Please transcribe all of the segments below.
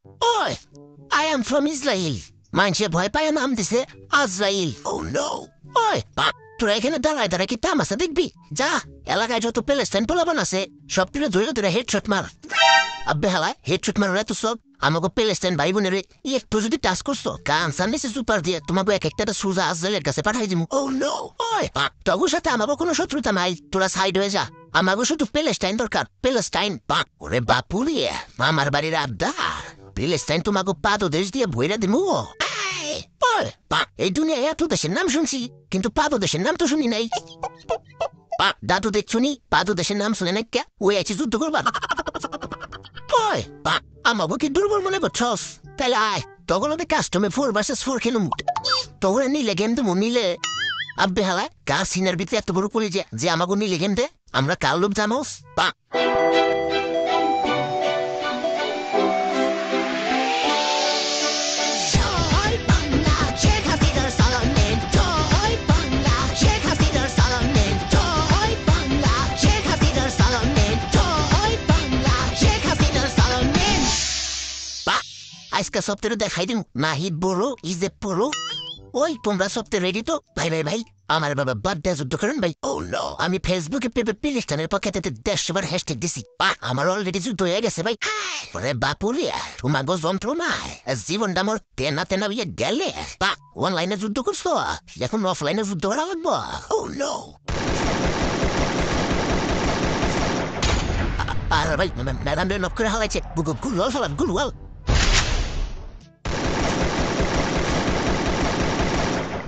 Oi, I am from Israel. মানুষে ভয় পায় নাম দিছে আজরাইল। Oh no! ওই তোরা এখানে দাঁড়ায় দাঁড়ায় কি তামাশা দেখবি? যা, এলাকায় যত প্যালেস্টাইন পোলাপান আছে সব তুলে ধরে ধরে হেডশট মার। আব্বে হালায় হেডশট মার এত সব আমাকে প্যালেস্টাইন ভাই বোনের একটু যদি টাচ করছো কান সামনেছে সুপার দিয়ে তোমাকে এক একটা সোজা আজরাইলের কাছে পাঠাই দিব। Oh no! ওই তগুর সাথে আমাকে কোনো শত্রুতা নাই, তোরা সাইড হয়ে যা। আমাকে শুধু প্যালেস্টাইন দরকার, প্যালেস্টাইন। ওরে বাপুরিয়ে আমার বাড়ির আবদার, প্যালেস্টাইন তোমাকে পাদদেশ দিয়ে ভইরা দিমু। এই দুনিয়ায় এত দেশের নাম শুনছি কিন্তু পাদদেশের নাম তো শুনি নাই। দাদু দেখছুনি পাদদেশের নাম শুনে নাই কে? ওই আছে যুদ্ধ করবার। আমাকে কি দুর্বল মনে করছস? তাহলে আয় তখন ওদের কাস্টমে 4 vs 4 খেলুম। তখন নিলে গেম দেবো নিলে। আব্বে হালা কার সিনার ভিতরে এত বড় করে যে আমাকে নিলে গেম দে, আমরা কার লোক জানোস? আজকে সপ্তাহে দেখাই দিন নাহিদ বড় ইজে পড়ো। ওই তোমরা সপ্তাহে রেডি তো? ভাই ভাই ভাই আমার বাবা বার্থডে যুদ্ধ করেন ভাই। Oh no! আমি ফেসবুকে প্যালেস্টাইনের পক্ষে 150বার হ্যাশট্যাগ দিছি। আমার অলরেডি যুদ্ধ হয়ে গেছে ভাই। ওরে বাপুরে তোমাগো যন্ত্রণায় জীবনটা আমার তেনা তেনা হইয়া গেলে। অনলাইনে যুদ্ধ করছো, এখন অফলাইনে যুদ্ধ করা লাগবো। Oh no! আর ভাই ম্যাডাম নক করে হালাইছে গুলওয়াল ফেলাম গুলওয়াল।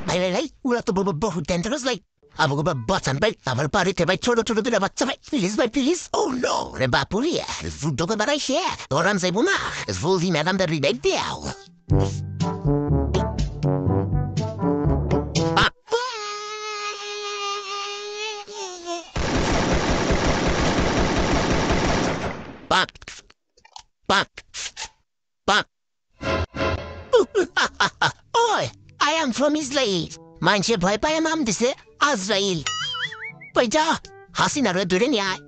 ভাই ভাই ভাই ওরা তো বহু ডেঞ্জারাস ভাই। আমাকে বাঁচান ভাই, আমার বাড়িতে ভাই ছোট ছোট দুটা বাচ্চা ভাই, প্লিজ ভাই প্লিজ। Oh no! রে বাপুরি যুদ্ধ করে বেড়াইছে তোরান যাইব না, বলছি ম্যাডামদের রিবেট দেও। Oi, I am from Israel. মানুষে ভয় পায় নাম দিছে আজরাইল। ওই যা হাসিনা রে ধরে নিয়ে আয়।